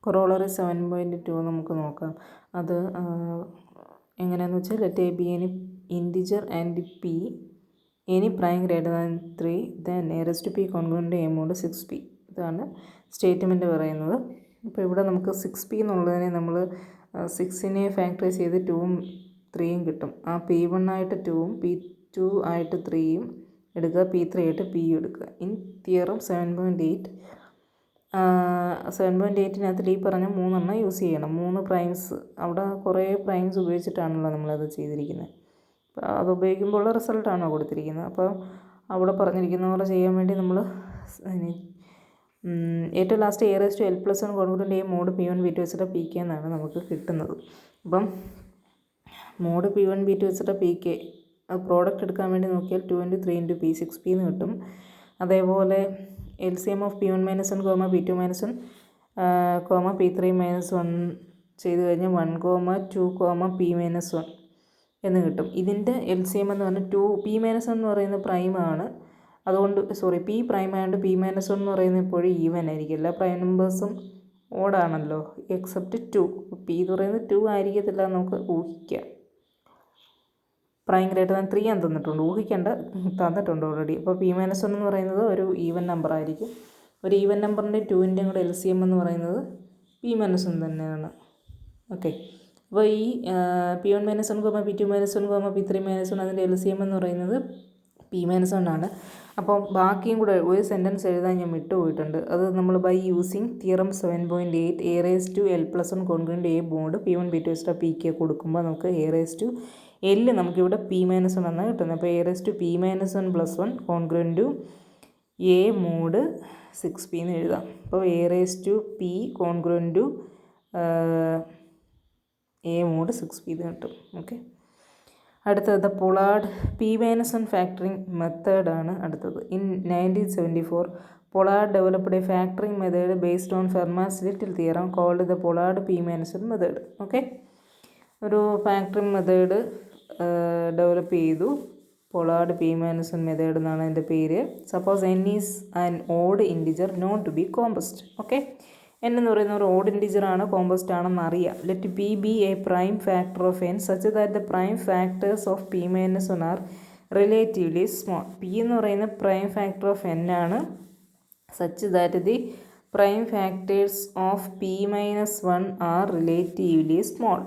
Corollary 7.2 നമുക്ക് നോക്കാം. അത് എങ്ങനെയാണെന്ന് വെച്ചാൽ let a be any integer and p any prime greater than 3 the nearest p congruent a mod 6p. ഇതാണ് statement പറയുന്നത്. അപ്പോൾ ഇവിടെ നമുക്ക് 6p എന്നുള്ളതിനെ നമ്മൾ 6നെ ഫാക്ടറൈസ് ചെയ്ത് 2ഉം 3യും കിട്ടും. ആ P1 ആയിട്ട് 2ഉം P2 ആയിട്ട് 3യും എടുക്കുക, P3 ആയിട്ട് Pയും എടുക്കുക. ഇൻ തിയറം 7.8 ഈ പറഞ്ഞ 3 യൂസ് ചെയ്യണം. 3 പ്രൈംസ്, അവിടെ കുറേ പ്രൈംസ് ഉപയോഗിച്ചിട്ടാണല്ലോ നമ്മളത് ചെയ്തിരിക്കുന്നത്. അപ്പോൾ അത് ഉപയോഗിക്കുമ്പോൾ ഉള്ള റിസൾട്ടാണോ കൊടുത്തിരിക്കുന്നത്. അപ്പോൾ അവിടെ പറഞ്ഞിരിക്കുന്ന പോലെ ചെയ്യാൻ വേണ്ടി നമ്മൾ ഏറ്റവും last AL+1 congruent a mod P1 P2 വെച്ചിട്ട് PK എന്നാണ് നമുക്ക് കിട്ടുന്നത്. അപ്പം മോഡ് P1 P2 വെച്ചിട്ട് PK അത് പ്രോഡക്റ്റ് എടുക്കാൻ വേണ്ടി നോക്കിയാൽ 2 × 3 × P 6p എന്ന് കിട്ടും. അതേപോലെ LCM of P1 - 1, P2 - 1, P3 - 1 ചെയ്ത് കഴിഞ്ഞാൽ 1, 2, P - 1 എന്ന് കിട്ടും. ഇതിൻ്റെ LCM എന്ന് പറഞ്ഞാൽ P - 1 എന്ന് പറയുന്ന പ്രൈമാണ്. അതുകൊണ്ട് P പ്രൈം ആയതുകൊണ്ട് P - 1 എന്ന് പറയുന്നത് എപ്പോഴും ഈവൻ ആയിരിക്കും. എല്ലാ പ്രൈം നമ്പേഴ്സും ഓടാണല്ലോ എക്സെപ്റ്റ് 2. P എന്ന് പറയുന്നത് 2 ആയിരിക്കത്തില്ല നമുക്ക് ഊഹിക്കാം. പ്രൈം ഗ്രേറ്റർ ദാൻ 3 ഞാൻ തന്നിട്ടുണ്ട്, ഊഹിക്കേണ്ട, തന്നിട്ടുണ്ട് ഓൾറെഡി. അപ്പോൾ P - 1 എന്ന് പറയുന്നത് ഒരു ഈവൻ നമ്പർ ആയിരിക്കും. ഒരു ഈവൻ നമ്പറിൻ്റെ 2ൻ്റെയും കൂടെ LCM എന്ന് പറയുന്നത് P - 1 തന്നെയാണ്. ഓക്കെ, അപ്പോൾ ഈ P1 - 1, P2 - 1, P3 - 1 അതിൻ്റെ LCM എന്ന് പറയുന്നത് P - 1 ആണ്. അപ്പോൾ ബാക്കിയും കൂടെ ഒരു സെൻറ്റൻസ് എഴുതാൻ ഞാൻ വിട്ടുപോയിട്ടുണ്ട്. അത് നമ്മൾ by using theorem 7.8 AL+1 congruent a mod P1 P2 വെച്ചിട്ട് PK കൊടുക്കുമ്പോൾ നമുക്ക് AL നമുക്കിവിടെ P - 1 എന്നാണ് കിട്ടുന്നത്. അപ്പോൾ AP - 1 congruent a mod 6p എന്ന് എഴുതാം. അപ്പോൾ AP congruent a mod 6p എന്ന് കിട്ടും. ഓക്കെ, അടുത്തത് പൊളാർഡ് P - 1 ഫാക്ടറിങ് മെത്തേഡാണ് അടുത്തത്. In 1974 Pollard developed a factoring method based on Fermat's little theorem called the Pollard P - 1 method. Okay, ഒരു ഫാക്ടറിങ് മെത്തേഡ് ഡെവലപ്പ് ചെയ്തു. പൊളാർഡ് P - 1 മെത്തേഡ് എന്നാണ് അതിൻ്റെ പേര്. Suppose n is an odd integer not to be composite. Okay, n എന്ന് പറയുന്ന ഒരു odd integer ആണ്, composite ആണെന്ന് അറിയാം. Let P be a prime factor of n such that the prime factors of P - 1 are relatively small. P എന്ന് പറയുന്ന prime factor of n ആണ്. Such that the prime factors of P - 1 are relatively small.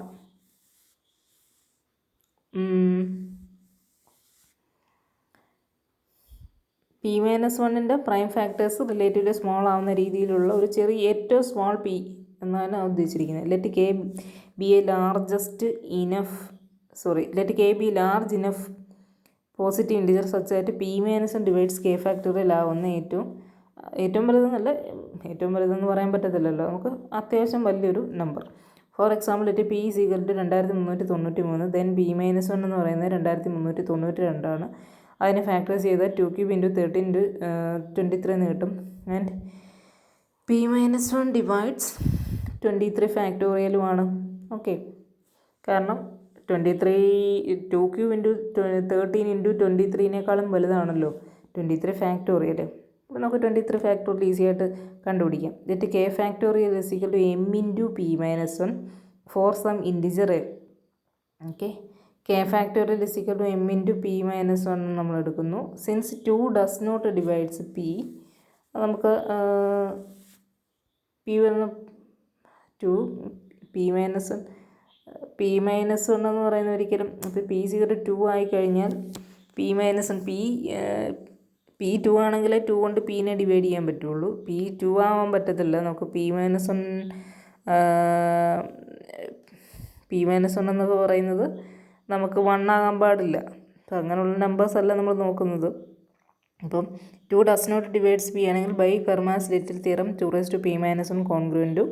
P - 1ൻ്റെ prime factors relatively small ആവുന്ന രീതിയിലുള്ള ഒരു ചെറിയ ഏറ്റവും small P എന്നാണ് ഉദ്ദേശിച്ചിരിക്കുന്നത്. Let K be large enough positive integer such that P - 1 divides K factorial ആവുന്ന ഏറ്റവും വലുതെന്നല്ല, ഏറ്റവും വലുതെന്ന് പറയാൻ പറ്റത്തില്ലല്ലോ, നമുക്ക് അത്യാവശ്യം വലിയൊരു number. For example let P = 2393, then P - 1 എന്ന് പറയുന്നത് 2392 ആണ്. അതിനെ ഫാക്ടറൈസ് ചെയ്താൽ 2³ × 13 × 23 എന്ന് കിട്ടും. And P - 1 divides 23 ഫാക്ടോറിയലുമാണ്. ഓക്കെ, കാരണം 2³ × 13 × 23 വലുതാണല്ലോ 23 ഫാക്ടോറിയൽ. അപ്പോൾ നമുക്ക് 23 ഫാക്ടോറിയൽ ഈസി ആയിട്ട് കണ്ടുപിടിക്കാം. Let K factorial = m × P - 1 for some integer n. Okay, K factorial = m × P - 1 നമ്മൾ എടുക്കുന്നു. Since 2 does not divides P, നമുക്ക് P വരുന്ന 2 P - 1 എന്ന് പറയുന്നത് ഒരിക്കലും, അപ്പോൾ P = 2 ആയിക്കഴിഞ്ഞാൽ P 2 ആണെങ്കിൽ 2 കൊണ്ട് Pനെ ഡിവൈഡ് ചെയ്യാൻ പറ്റുള്ളൂ. P 2 ആവാൻ പറ്റത്തില്ല. നമുക്ക് P - 1 എന്നൊക്കെ പറയുന്നത് നമുക്ക് 1 ആകാൻ പാടില്ല. അപ്പോൾ അങ്ങനെയുള്ള നമ്പേഴ്സ് അല്ല നമ്മൾ നോക്കുന്നത്. അപ്പം 2 ഡസ് നോട്ട് ഡിവൈഡ്സ് P ആണെങ്കിൽ by Fermat's little theorem 2 P - 1 congruent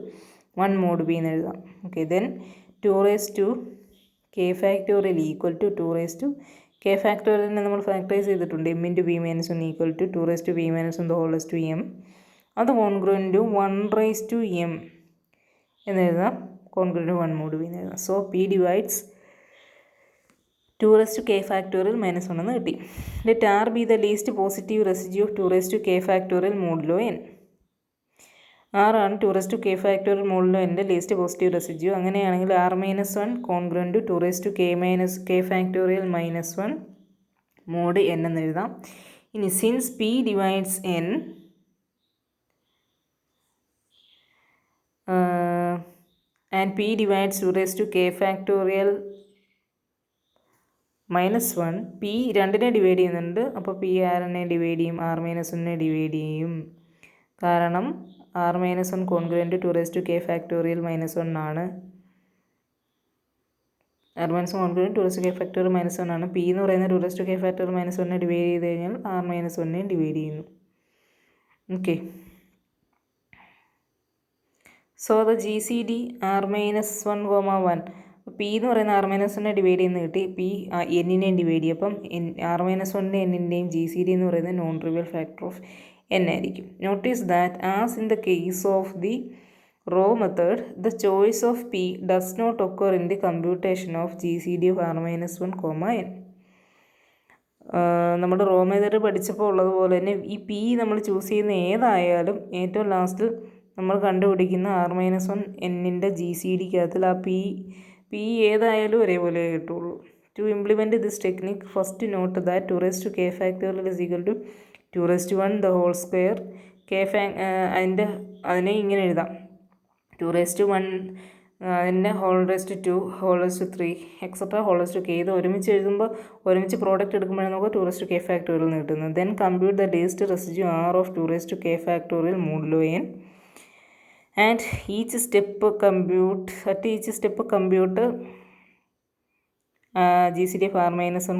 1 mod P എന്ന് എഴുതാം. Okay, then 2 K factorial = 2 K ഫാക്ടോറിയലിനെ നമ്മൾ ഫാക്ടറൈസ് ചെയ്തിട്ടുണ്ട്. m × P - 1 = 2 P - 1 m. അത് കോൺഗ്രന്റ് 1m എന്ന് എഴുതാം. കോൺഗ്രന്റ് 1 mod P എന്ന് എഴുതാം. So P divides 2 raised to k factorial minus 1 എന്ന് കിട്ടി. Let R be the least positive residue of 2 raised to k factorial modulo n. R ആണ് 2 raised to k factorial modulo n least positive residue. അങ്ങനെയാണെങ്കിൽ R minus 1 congruent to 2 raised to k factorial minus 1 mod n എന്ന് എഴുതാം. ഇനി since p divides n and p divides 2 raised to k factorial minus 1 P രണ്ടിനെ divide ചെയ്യുന്നുണ്ട്. അപ്പോൾ P ആറിനെ divide ചെയ്യും, R minus ഒന്നിനെ ഡിവൈഡ് ചെയ്യും. കാരണം r minus 1 congruent 2 raised to k factorial minus 1 ആണ്. R minus 1 congruent 2 raised to k factorial minus 1 ആണ്. പി എന്ന് പറയുന്നത് 2 raised to k factorial minus 1നെ ഡിവൈഡ് ചെയ്ത് കഴിഞ്ഞാൽ ആർ മൈനസ് 1നെ ഡിവൈഡ് ചെയ്യുന്നു. Okay, so the G C D r minus 1,1 p എന്ന് പറയുന്ന ആർ മൈനസ് 1നെ ഡിവൈഡ് ചെയ്യുന്ന കിട്ടി. പി എന്നിനെയും ഡിവൈഡ് ചെയ്യും. അപ്പം ആർ മൈനസ് 1ൻ്റെ എന്നിൻ്റെയും ജി സി ഡി എന്ന് പറയുന്നത് non trivial factor of n ആയിരിക്കും. Notice that as in the case of the rho method the choice of p does not occur in the computation of G C D of r minus 1, n. നമ്മുടെ rho method പഠിച്ചപ്പോൾ ഉള്ളതുപോലെ തന്നെ ഈ P നമ്മൾ choose ചെയ്യുന്ന ഏതായാലും ഏറ്റവും ലാസ്റ്റിൽ നമ്മൾ കണ്ടുപിടിക്കുന്ന ആർ മൈനസ് 1 എന്നിൻ്റെ ജി സി ഡിക്കകത്തിൽ ആ പി ഏതായാലും ഒരേപോലെ കിട്ടുള്ളൂ. To implement this technique first note that 2 raised to k factorial is equal to 2 raised to 1 the whole square അതിനെ ഇങ്ങനെ എഴുതാം. 2 raised to 1 അതിൻ്റെ whole raised to 2 whole raised to 3 etcetera whole raised to k. ഇത് ഒരുമിച്ച് എഴുതുമ്പോൾ ഒരുമിച്ച് product എടുക്കുമ്പോഴാണ് നമുക്ക് 2 raised to k factorial എന്ന് കിട്ടുന്നത്. Then compute the least residue r of 2 raised to k factorial modulo n. And at each step compute GCD of R minus 1,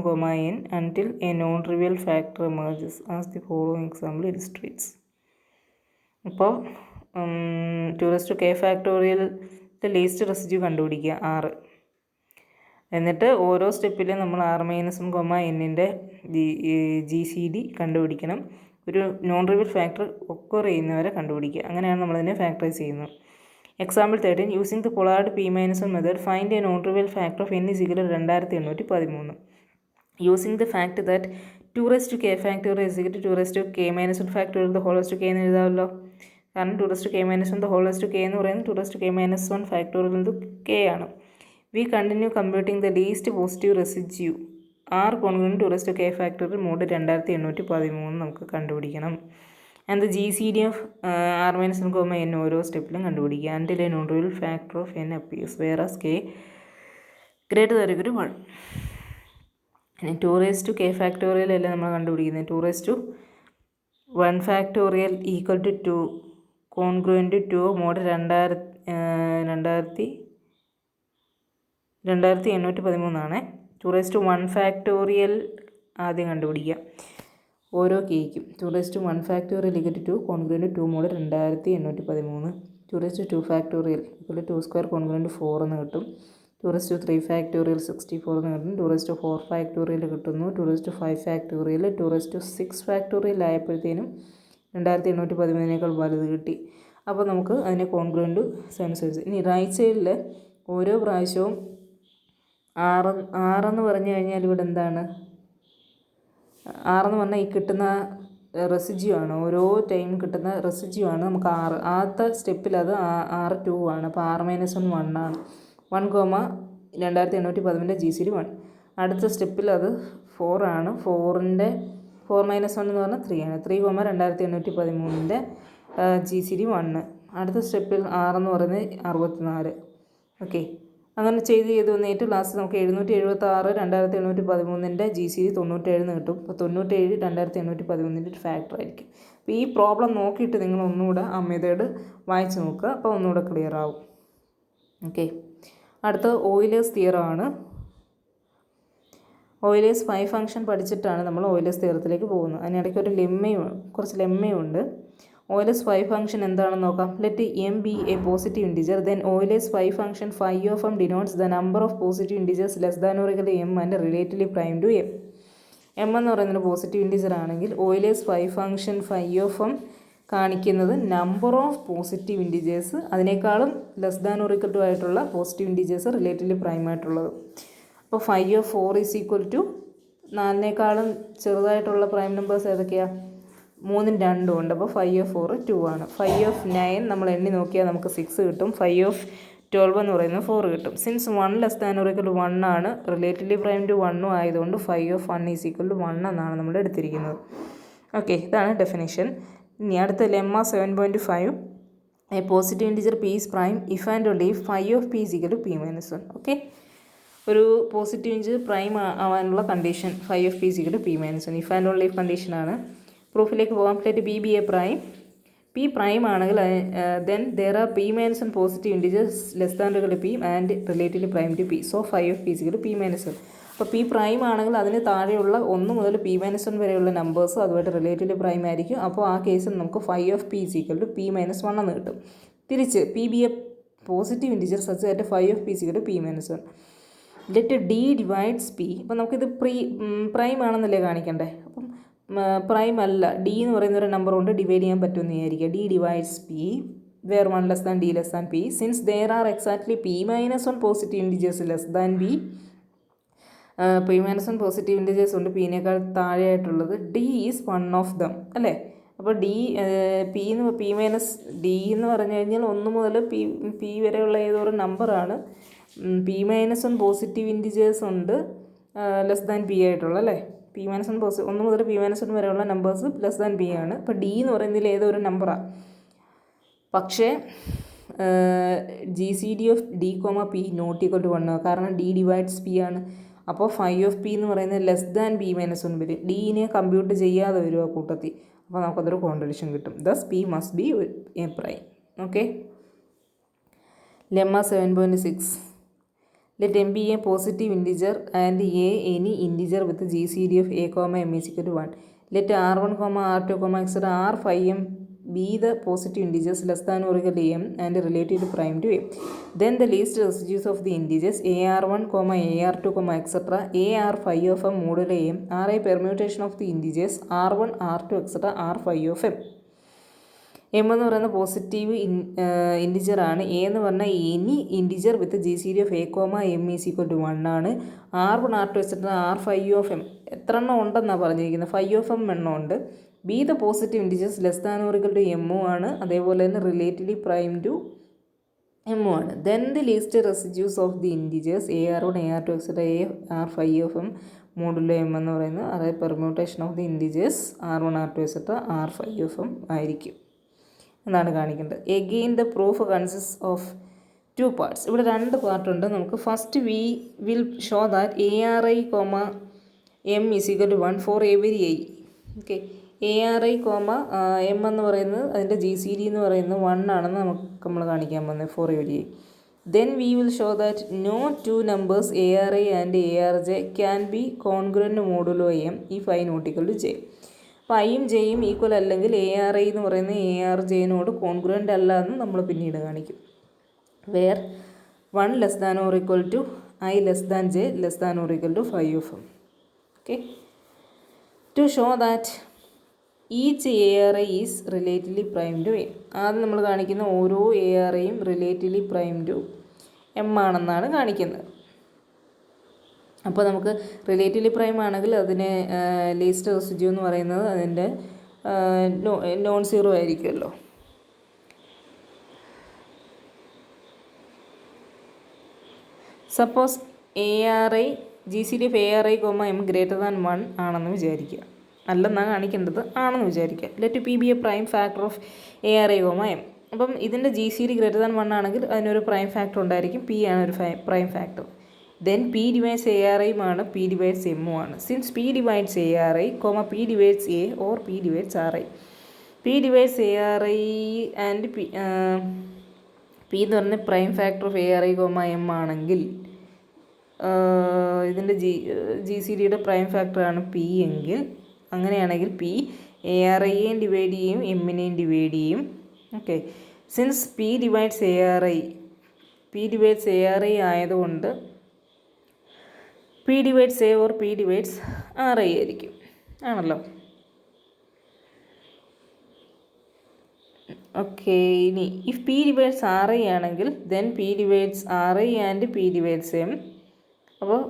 n until a non-trivial factor emerges as the following example illustrates. അപ്പോൾ 2 raised to k factorial least residue കണ്ടുപിടിക്കുക 6. എന്നിട്ട് ഓരോ സ്റ്റെപ്പിലും നമ്മൾ R minus 1, എന്നിൻ്റെ G C D കണ്ടുപിടിക്കണം. ഒരു non trivial factor occur ചെയ്യുന്നവരെ കണ്ടുപിടിക്കുക. അങ്ങനെയാണ് നമ്മളതിനെ ഫാക്ടറൈസ് ചെയ്യുന്നത്. Example 13 using the Pollard p minus 1 method find a non trivial factor of n is equal to 2813. Using the fact that 2 raised to k factorial is equal to 2 raised to k minus 1 factorial the whole raised to k എന്ന് എഴുതാമല്ലോ. കാരണം 2 raised to k minus 1 the whole raised to k എന്ന് പറയുന്നത് 2 raised to k minus 1 factorial into k ആണ്. We continue computing the least positive residue are congruent 2 raised to k factorial mod 2813 നമുക്ക് കണ്ടുപിടിക്കണം. And the G C D of r minus 1, n ഓരോ സ്റ്റെപ്പിലും കണ്ടുപിടിക്കുക. And a non trivial factor of n appears whereas k greater than equal to 1. ഇനി 2 raised to k factorial അല്ല നമ്മൾ കണ്ടുപിടിക്കുന്നത്. 2 raised to 1 factorial equal to 2 congruent 2 mod 2813 ആണ്. 2 raised to 1 factorial ആദ്യം കണ്ടുപിടിക്കുക ഓരോ കേക്കും. 2 raised to 1 factorial equal to 2 congruent 2 mod 2813. 2 raised to 2 factorial equal to 2 square congruent 4 എന്ന് കിട്ടും. 2 raised to 3 ഫാക്ടോറിയൽ 64 എന്ന് കിട്ടും. 2 raised to 4 ഫാക്ടോറിയൽ കിട്ടുന്നു. 2 raised to 5 factorial 2 raised to 6 factorial ആയപ്പോഴത്തേനും 2813 വലുത് കിട്ടി. അപ്പോൾ നമുക്ക് അതിനെ കോൺഗ്രുവൻ്റ് സെൻസ്. ഇനി റൈറ്റ് സൈഡിൽ ഓരോ പ്രാവശ്യവും ആറെന്ന് പറഞ്ഞു കഴിഞ്ഞാൽ ഇവിടെ എന്താണ്? ആറെന്ന് പറഞ്ഞാൽ ഈ കിട്ടുന്ന റെസിഡ്യൂ ആണ്. ഓരോ ടൈം കിട്ടുന്ന റെസിഡ്യൂ ആണ് നമുക്ക് 6. ആദ്യത്തെ സ്റ്റെപ്പിൽ അത് R2 ആണ്. അപ്പോൾ R മൈനസ് 1 1 ആണ്. 1, 2813 ജി സി ഡി 1. അടുത്ത സ്റ്റെപ്പിൽ അത് 4 ആണ്. 4 മൈനസ് 1 എന്ന് പറഞ്ഞാൽ 3 ആണ്. 3, 2813 ജി സി ഡി 1. അടുത്ത സ്റ്റെപ്പിൽ 6 എന്ന് പറയുന്നത് 64. ഓക്കെ, അങ്ങനെ ചെയ്ത് വന്ന് ഏറ്റവും ലാസ്റ്റ് നമുക്ക് 776 2813 ജി സി ഡി 97 എന്ന് കിട്ടും. അപ്പോൾ 97 2813 ഒരു ഫാക്ടർ ആയിരിക്കും. അപ്പോൾ ഈ പ്രോബ്ലം നോക്കിയിട്ട് നിങ്ങൾ ഒന്നുകൂടെ ആ മെത്തേഡ് വായിച്ച് നോക്കുക. അപ്പോൾ ഒന്നുകൂടെ ക്ലിയർ ആവും. ഓക്കെ, അടുത്ത ഓയിലേഴ്സ് തിയറം ആണ്. ഓയിലേഴ്സ് 5 ഫംഗ്ഷൻ പഠിച്ചിട്ടാണ് നമ്മൾ ഓയിലേഴ്സ് തിയറത്തിലേക്ക് പോകുന്നത്. അതിനിടയ്ക്ക് കുറച്ച് ലെമ്മയും ഉണ്ട്. ഓയിലേഴ്സ് 5 ഫംഗ്ഷൻ എന്താണെന്ന് നോക്കാം. Let m be a positive integer, then Euler's 5 function phi of m denotes the number of positive integers less than or equal to m and relatively prime to m. m എന്ന് പറയുന്നത് positive integer ആണെങ്കിൽ Euler's 5 function phi of m കാണിക്കുന്നത് number of positive integers അതിനേക്കാളും less than or equal to ആയിട്ടുള്ള positive integers relatively prime ആയിട്ടുള്ളത്. അപ്പോൾ 5 is equal to 4 ചെറുതായിട്ടുള്ള prime numbers ഏതൊക്കെയാണ്? 3 2 ഉണ്ട്. അപ്പോൾ 2 ആണ്. 9 നമ്മൾ എണ്ണി നോക്കിയാൽ നമുക്ക് 6 കിട്ടും. 12 എന്ന് പറയുന്നത് 4 കിട്ടും. സിൻസ് 1 ആണ്, റിലേറ്റീവ്ലി പ്രൈം ടു 1 ആയതുകൊണ്ട് 1 ഈസ് ഈക്വൽ ടു 1 എന്നാണ് നമ്മൾ എടുത്തിരിക്കുന്നത്. ഓക്കെ, ഇതാണ് ഡെഫിനിഷൻ. ഇനി അടുത്ത lemma 7.5, a positive integer p is prime if and only if p is equal to p-1. Okay, ഒരു പോസിറ്റീവ് ഇൻറ്റിജർ പ്രൈം ആവാനുള്ള condition p is equal to p-1. If and only if കണ്ടീഷനാണ്. പ്രൂഫിലേക്ക് പോകാം. Let b be a prime. p prime ആണെങ്കിൽ then there are p-1 positive integers less than equal to p and relatively prime to p. So p is equal to p-1. അപ്പോൾ p prime ആണെങ്കിൽ അതിന് താഴെയുള്ള 1 മുതൽ p-1 വരെയുള്ള numbers അതുമായിട്ട് relatively prime ആയിരിക്കും. അപ്പോൾ ആ കേസിൽ നമുക്ക് p is equal to p-1 എന്ന് കിട്ടും. തിരിച്ച് p be a positive integer such that p is equal to p-1. Let d divides p. അപ്പോൾ നമുക്കിത് പ്രൈം ആണെന്നല്ലേ കാണിക്കണ്ടേ. അപ്പം പ്രൈം അല്ല, d എന്ന് പറയുന്ന ഒരു നമ്പർ കൊണ്ട് ഡിവൈഡ് ചെയ്യാൻ പറ്റുമെന്ന് വിചാരിക്കുക. d divides p where 1 less than d less than p. Since there are exactly p-1 positive integers less than b. p-1 positive integers ഉണ്ട് p-നേക്കാൾ താഴെയായിട്ടുള്ളത്. d is one of them അല്ലേ. അപ്പോൾ d p-d എന്ന് പറഞ്ഞു കഴിഞ്ഞാൽ 1 മുതൽ p വരെയുള്ള ഏതൊരു നമ്പറാണ്. p-1 പോസിറ്റീവ് ഇൻറ്റിജേഴ്സ് ഉണ്ട് ലെസ് ദാൻ p ആയിട്ടുള്ള അല്ലേ. p-1 1 മുതൽ p-1 വരെയുള്ള നമ്പേഴ്സ് ലെസ് ദാൻ p ആണ്. അപ്പോൾ d എന്ന് പറയുന്നതിൽ ഏതൊരു നമ്പറാണ്. പക്ഷേ GCD of d, p not equal to 1 കാരണം d ഡിവൈഡ്സ് p ആണ്. അപ്പോൾ p എന്ന് പറയുന്നത് ലെസ് ദാൻ p-1 വരും. ഡിനെ കമ്പ്യൂട്ട് ചെയ്യാതെ വരും ആ കൂട്ടത്തിൽ. അപ്പോൾ നമുക്കതൊരു കോൺട്രഡിക്ഷൻ കിട്ടും. Thus p must be a prime. Okay, lemma 7.6, let m be a positive integer and a any integer with GCD of a, m is equal to 1. Let r1, r2, etc. r phi m be the positive integers less than or equal to m and relative to prime to a. Then the least residues of the integers ar1, ar2, etc. a r phi of m modulo m are a permutation of the integers r1, r2, etc. r phi of m. m എന്ന് പറയുന്ന positive integer ആണ്. A എന്ന് പറഞ്ഞാൽ any integer with GCD of a, m is equal to 1 ആണ്. r1, r2, etc. r phi of m എത്ര എണ്ണം ഉണ്ടെന്നാണ് പറഞ്ഞിരിക്കുന്നത്. phi of m എണ്ണം ഉണ്ട്. Be the positive integers less than or equal to m ആണ്. അതേപോലെ തന്നെ റിലേറ്റീവ്ലി പ്രൈം ടു m ആണ്. Then the least residues of the integers ar1, ar2, etc. a r phi of m modulo m എന്ന് പറയുന്നത് അതായത് permutation of the integers r1, r2, etc. r phi of m ആയിരിക്കും എന്നാണ് കാണിക്കേണ്ടത്. Again the proof consist of 2 parts. ഇവിടെ 2 പാർട്ടുണ്ട്. നമുക്ക് first we will show that ARI, m is equal to 1 for every i. Okay, ARI, m എന്ന് പറയുന്നത് അതിൻ്റെ GCD എന്ന് പറയുന്നത് 1 ആണെന്ന് നമ്മൾ കാണിക്കാൻ പോകുന്നത് for every i. Then we will show that no 2 numbers ARI and ARJ can be congruent modulo m if i not equal to j. അപ്പോൾ ഐയും ജെയും ഈക്വൽ അല്ലെങ്കിൽ ARI എന്ന് പറയുന്നത് ARJനോട് കോൺഗ്രൻ്റ് അല്ല എന്ന് നമ്മൾ പിന്നീട് കാണിക്കും. Where 1 less than or equal to i less than j less than or equal to phi of m. Okay, to show that each ARI is relatively prime to m. ആദ്യം നമ്മൾ കാണിക്കുന്ന ഓരോ ARIയും റിലേറ്റീവ്ലി പ്രൈം ടു m ആണെന്നാണ് കാണിക്കുന്നത്. അപ്പോൾ നമുക്ക് relatively prime ആണെങ്കിൽ അതിന് ലീസ്റ്റ് റെസിഡ്യൂ എന്ന് പറയുന്നത് അതിൻ്റെ നോൺ സീറോ ആയിരിക്കുമല്ലോ. Suppose ARI GCD of ARI, m greater than 1 ആണെന്ന് വിചാരിക്കുക. അല്ലെന്നാണ് കാണിക്കേണ്ടത്, ആണെന്ന് വിചാരിക്കുക. Let p be a prime factor of ARI, m. അപ്പം ഇതിൻ്റെ GCD ഗ്രേറ്റർ ദാൻ 1 ആണെങ്കിൽ അതിനൊരു പ്രൈം ഫാക്ടർ ഉണ്ടായിരിക്കും. p ആണ് ഒരു prime factor. Then p divides ARI ആണ്, p divides m ആണ്. Since p divides ARI, p divides a or p divides RI. p divides ARI and p എന്ന് പറഞ്ഞ prime factor of ARI, m ആണെങ്കിൽ ഇതിൻ്റെ GCDയുടെ prime ഫാക്ടറാണ് p എങ്കിൽ അങ്ങനെയാണെങ്കിൽ p ARIയെയും divide ചെയ്യും, എമ്മിനെയും ഡിവൈഡ് ചെയ്യും. Okay, since p divides ARI ആയതുകൊണ്ട് p divides a or p divides RI ആയിരിക്കും ആണല്ലോ. ഓക്കെ, ഇനി ഇഫ് p divides RI ആണെങ്കിൽ then p divides RI and p divides m. അപ്പോൾ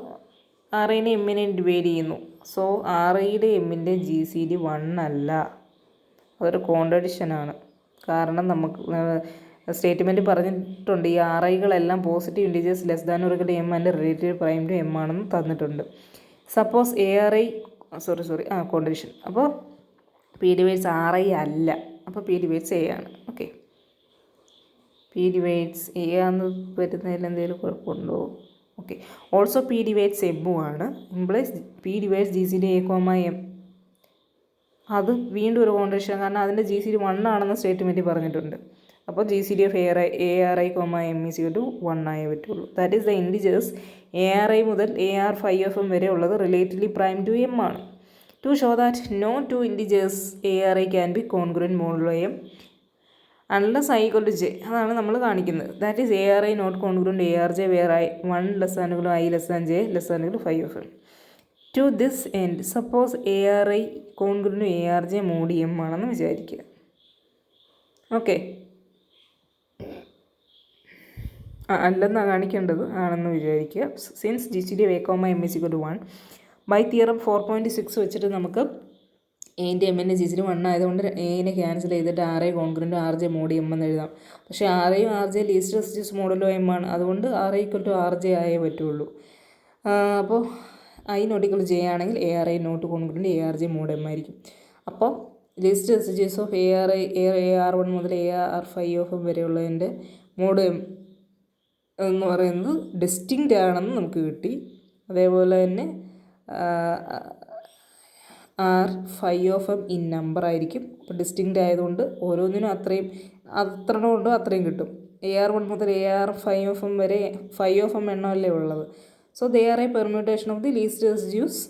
ആർ ഐനെ എമ്മിനെ ഡിവൈഡ് ചെയ്യുന്നു. സോ ആർ ഐയുടെ എമ്മിൻ്റെ ജി സി ഡി 1 അല്ല. അതൊരു കോൺട്രഡിക്ഷനാണ്. കാരണം നമുക്ക് സ്റ്റേറ്റ്മെൻറ്റ് പറഞ്ഞിട്ടുണ്ട് ഈ ആർ ഐകളെല്ലാം positive integers less than or equal to M and relative prime to M ആണെന്ന് തന്നിട്ടുണ്ട്. Suppose A R I contradiction. അപ്പോൾ പി ഡിവൈഡ്സ് ആർ ഐ അല്ല. അപ്പോൾ പി ഡിവൈഡ്സ് എ ആണ്. ഓക്കെ, പി ഡിവൈഡ്സ് എ ആണെന്ന് വരുന്നതിൽ എന്തെങ്കിലും കുഴപ്പമുണ്ടോ? ഓക്കെ, ഓൾസോ പി ഡിവൈഡ്സ് എമ്മും ആണ്. Implies P divides G C D a comma M. അത് വീണ്ടും ഒരു കോൺട്രഡിക്ഷൻ, കാരണം അതിൻ്റെ ജി സി ഡി 1 ആണെന്ന് സ്റ്റേറ്റ്മെൻറ്റ് പറഞ്ഞിട്ടുണ്ട്. അപ്പോൾ G C D of A R I comma M is equal to 1 ആയേ പറ്റുള്ളൂ. That is the integers A R I മുതൽ A R five F M വരെ ഉള്ളത് റിലേറ്റീവ്ലി പ്രൈം ടു എം ആണ്. To show that no two integers A R I can be congruent modulo M unless I equal to J. അതാണ് നമ്മൾ കാണിക്കുന്നത്. That is A R I not congruent A R J where i 1 less than equal to i less than j less than equal to phi F m. To this end suppose A R I congruent A R J mod m ആണെന്ന് വിചാരിക്കുക. Okay, അല്ലെന്നാണ് കാണിക്കേണ്ടത്, ആണെന്ന് വിചാരിക്കുക. Since G C D a comma M is equal to 1 by theorem 4.6 വെച്ചിട്ട് നമുക്ക് എൻ്റെ എമ്മിൻ്റെ ജി സി ഡി 1 ആയതുകൊണ്ട് എനെ ക്യാൻസൽ ചെയ്തിട്ട് R I congruent R J mod M എന്ന് എഴുതാം. പക്ഷേ ആർ ഐയും R J least resistance modulo M ആണ്. അതുകൊണ്ട് R I equal to R J ആയേ പറ്റുള്ളൂ. അപ്പോൾ I not equal to J ആണെങ്കിൽ A R I not congruent A R J mod M ആയിരിക്കും. അപ്പോൾ least resistance of A R 1 മുതൽ A R five of M വരെയുള്ളതിൻ്റെ mod M എന്ന് പറയുന്നത് ഡിസ്റ്റിങ്ക്റ്റ് ആണെന്ന് നമുക്ക് കിട്ടി. അതേപോലെ തന്നെ r five of m in number ആയിരിക്കും. അപ്പോൾ ഡിസ്റ്റിങ്ക്റ്റ് ആയതുകൊണ്ട് ഓരോന്നിനും അത്രയും കൊണ്ടോ അത്രയും കിട്ടും. എ ആർ 1 മുതൽ A R five of m വരെ ഫൈവ് ഓഫ് എം എണ്ണമല്ലേ ഉള്ളത്. So they are a permutation of the least residues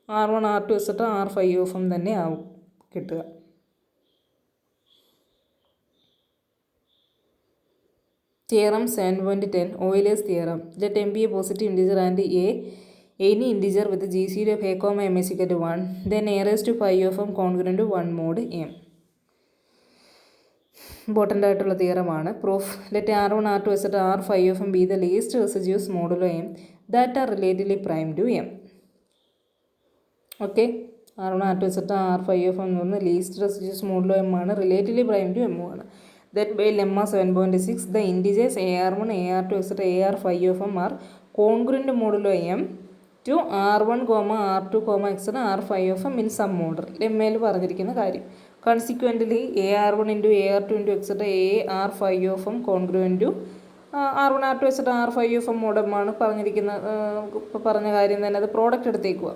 r 1 R 2 etcetera R five of m തന്നെ ആവും കിട്ടുക. Theorem 7.10 Euler's theorem. Let m be a positive integer and any integer with the GCD of a comma m is equal to 1. Then a raised to 5 of m congruent to 1 mod m. Important ആയിട്ടുള്ള തിയറമാണ്. Proof. Let R 1 R 2 etcetera R five of M be the least residues modulo M that are relatively prime to M. Okay, R 1 R 2 etcetera R five of M എന്ന് പറഞ്ഞാൽ least residues modulo M ആണ്, relatively prime to M ആണ്. That by lemma 7.6 the integers AR1, AR2, etc. AR5 of m are congruent modulo m to R1, R2, etc. R5 of m in some order. ലെമ്മയിൽ പറഞ്ഞിരിക്കുന്ന കാര്യം. Consequently AR1 into AR2 into etc. AR5 of m congruent to R1, R2, etc. R5 of m mod m ആണ് പറഞ്ഞിരിക്കുന്ന പറഞ്ഞ കാര്യം തന്നെ. അത് product എടുത്തേക്കുക.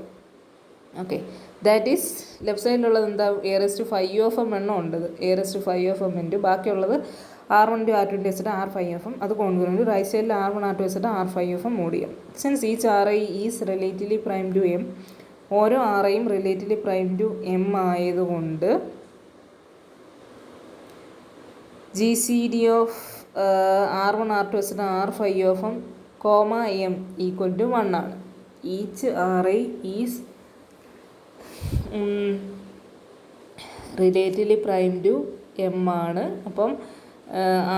Okay, that is left സൈഡിലുള്ളത് എന്താ, A റെസ് to five of M എണ്ണം ഉണ്ട്. A റെസ് to five of M into ബാക്കിയുള്ളത് ആർ 1 ടു ആർ 2 വെച്ചിട്ട് ആർ ഫൈവ് ഓഫ് എം. അത് കോൺഗ്രുവൻറ്റ് റൈറ്റ് സൈഡിൽ ആർ 1 ആർ 2 വെച്ചിട്ട് R five of M mod ചെയ്യാം. Since each R I is relatively prime to M, ഓരോ R ഐയും relatively prime to M ആയതുകൊണ്ട് G C D of r 1 R 2 വെച്ചിട്ട് R five of m comma m equal to 1 ആണ്. Each R I is relatively prime to M ആണ്. അപ്പം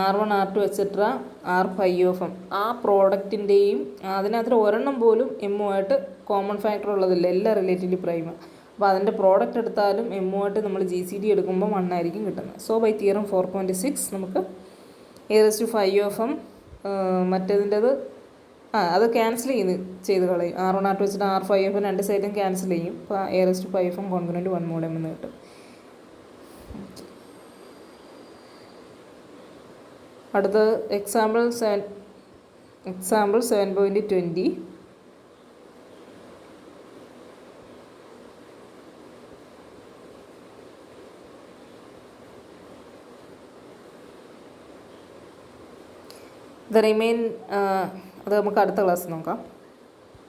r 1 R 2 etcetera R five of m ആ പ്രോഡക്റ്റിൻ്റെയും അതിനകത്ത് ഒരെണ്ണം പോലും എമ്മുമായിട്ട് കോമൺ ഫാക്ടർ ഉള്ളതില്ല, എല്ലാം റിലേറ്റീവ്ലി പ്രൈമാണ്. അപ്പോൾ അതിൻ്റെ പ്രോഡക്റ്റ് എടുത്താലും എമ്മുമായിട്ട് നമ്മൾ ജി സി ഡി എടുക്കുമ്പോൾ 1 ആയിരിക്കും കിട്ടുന്നത്. സോ ബൈ തിയറം 4.6 നമുക്ക് A റെസ് to five of M മറ്റേതിൻ്റെത് അത് ക്യാൻസൽ ചെയ്ത് കളയും. ആർ 1 ആർ 2 വെച്ചിട്ട് ആർ ഫൈവ് എഫ് രണ്ട് സൈഡും ക്യാൻസൽ ചെയ്യും. അപ്പോൾ a റെസ് to phi m congruent 1 mod M എന്ന് കിട്ടും. അടുത്ത എക്സാമ്പിൾ 7.20. അത് നമുക്ക് അടുത്ത ക്ലാസ് നോക്കാം.